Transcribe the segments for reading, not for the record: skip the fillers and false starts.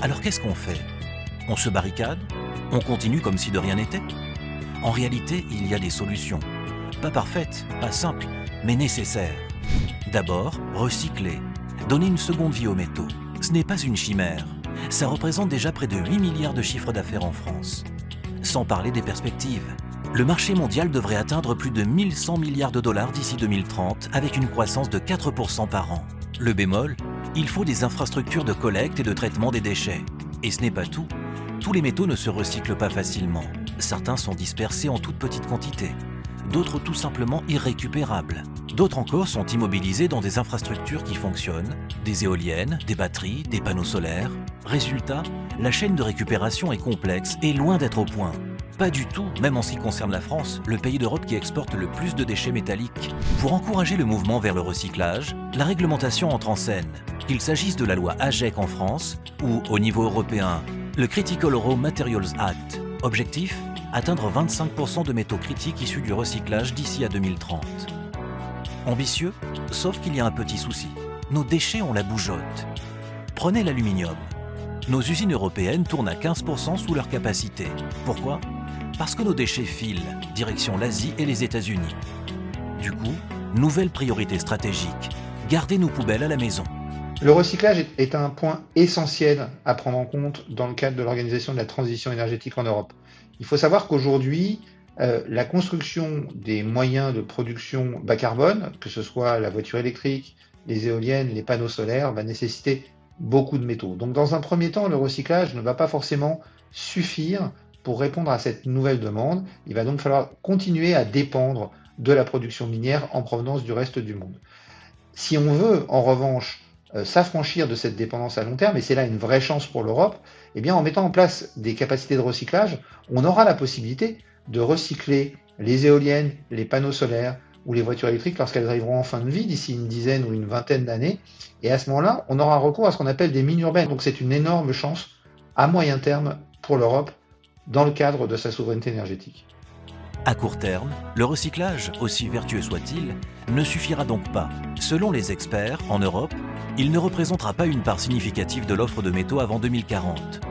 Alors qu'est-ce qu'on fait? On se barricade? On continue comme si de rien n'était? En réalité, il y a des solutions. Pas parfaites, pas simples, mais nécessaires. D'abord, recycler. Donner une seconde vie aux métaux. Ce n'est pas une chimère. Ça représente déjà près de 8 milliards de chiffre d'affaires en France. Sans parler des perspectives. Le marché mondial devrait atteindre plus de 1100 milliards de dollars d'ici 2030 avec une croissance de 4% par an. Le bémol, il faut des infrastructures de collecte et de traitement des déchets. Et ce n'est pas tout. Tous les métaux ne se recyclent pas facilement. Certains sont dispersés en toute petite quantité. D'autres tout simplement irrécupérables. D'autres encore sont immobilisés dans des infrastructures qui fonctionnent, des éoliennes, des batteries, des panneaux solaires. Résultat, la chaîne de récupération est complexe et loin d'être au point. Pas du tout, même en ce qui concerne la France, le pays d'Europe qui exporte le plus de déchets métalliques. Pour encourager le mouvement vers le recyclage, la réglementation entre en scène. Qu'il s'agisse de la loi AGEC en France ou, au niveau européen, le Critical Raw Materials Act. Objectif, atteindre 25% de métaux critiques issus du recyclage d'ici à 2030. Ambitieux, sauf qu'il y a un petit souci. Nos déchets ont la bougeotte. Prenez l'aluminium. Nos usines européennes tournent à 15% sous leur capacité. Pourquoi? Parce que nos déchets filent, direction l'Asie et les États-Unis. Du coup, nouvelle priorité stratégique, garder nos poubelles à la maison. Le recyclage est un point essentiel à prendre en compte dans le cadre de l'organisation de la transition énergétique en Europe. Il faut savoir qu'aujourd'hui, la construction des moyens de production bas carbone, que ce soit la voiture électrique, les éoliennes, les panneaux solaires, va nécessiter beaucoup de métaux. Donc dans un premier temps, le recyclage ne va pas forcément suffire pour répondre à cette nouvelle demande. Il va donc falloir continuer à dépendre de la production minière en provenance du reste du monde. Si on veut, en revanche, s'affranchir de cette dépendance à long terme, et c'est là une vraie chance pour l'Europe, eh bien en mettant en place des capacités de recyclage, on aura la possibilité de recycler les éoliennes, les panneaux solaires ou les voitures électriques lorsqu'elles arriveront en fin de vie d'ici une dizaine ou une vingtaine d'années. Et à ce moment-là, on aura recours à ce qu'on appelle des mines urbaines. Donc c'est une énorme chance à moyen terme pour l'Europe dans le cadre de sa souveraineté énergétique. À court terme, le recyclage, aussi vertueux soit-il, ne suffira donc pas. Selon les experts, en Europe, il ne représentera pas une part significative de l'offre de métaux avant 2040.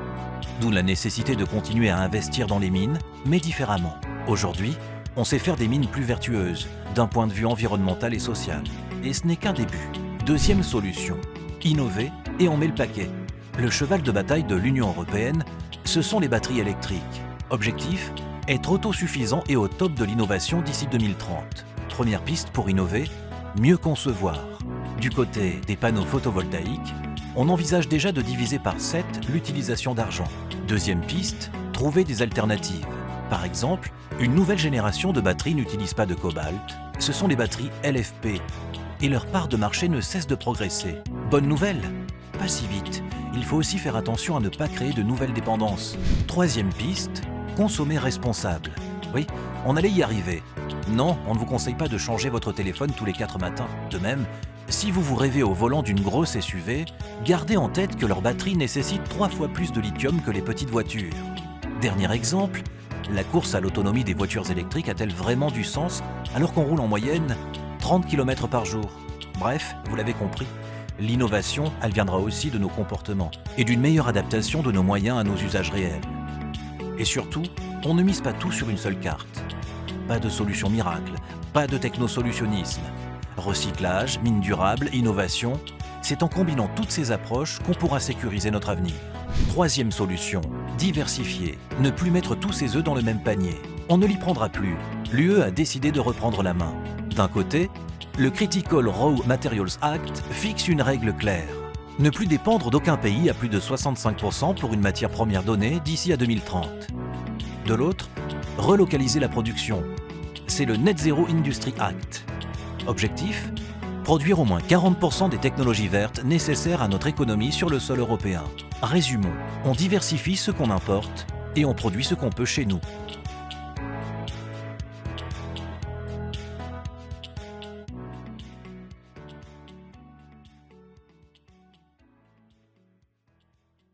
D'où la nécessité de continuer à investir dans les mines, mais différemment. Aujourd'hui, on sait faire des mines plus vertueuses, d'un point de vue environnemental et social. Et ce n'est qu'un début. Deuxième solution, innover et on met le paquet. Le cheval de bataille de l'Union européenne, ce sont les batteries électriques. Objectif, être autosuffisant et au top de l'innovation d'ici 2030. Première piste pour innover, mieux concevoir. Du côté des panneaux photovoltaïques, on envisage déjà de diviser par 7 l'utilisation d'argent. Deuxième piste, trouver des alternatives. Par exemple, une nouvelle génération de batteries n'utilise pas de cobalt, ce sont les batteries LFP. Et leur part de marché ne cesse de progresser. Bonne nouvelle? Pas si vite. Il faut aussi faire attention à ne pas créer de nouvelles dépendances. Troisième piste, consommer responsable. Oui, on allait y arriver. Non, on ne vous conseille pas de changer votre téléphone tous les 4 matins. De même, si vous vous rêvez au volant d'une grosse SUV, gardez en tête que leur batterie nécessite 3 fois plus de lithium que les petites voitures. Dernier exemple, la course à l'autonomie des voitures électriques a-t-elle vraiment du sens alors qu'on roule en moyenne 30 km par jour? Bref, vous l'avez compris, l'innovation, elle viendra aussi de nos comportements et d'une meilleure adaptation de nos moyens à nos usages réels. Et surtout, on ne mise pas tout sur une seule carte. Pas de solution miracle, pas de technosolutionnisme. Recyclage, mine durable, innovation, c'est en combinant toutes ces approches qu'on pourra sécuriser notre avenir. Troisième solution, diversifier, ne plus mettre tous ses œufs dans le même panier. On ne l'y prendra plus. L'UE a décidé de reprendre la main. D'un côté, le Critical Raw Materials Act fixe une règle claire. Ne plus dépendre d'aucun pays à plus de 65% pour une matière première donnée d'ici à 2030. De l'autre, relocaliser la production. C'est le Net Zero Industry Act. Objectif, produire au moins 40% des technologies vertes nécessaires à notre économie sur le sol européen. Résumons, on diversifie ce qu'on importe et on produit ce qu'on peut chez nous.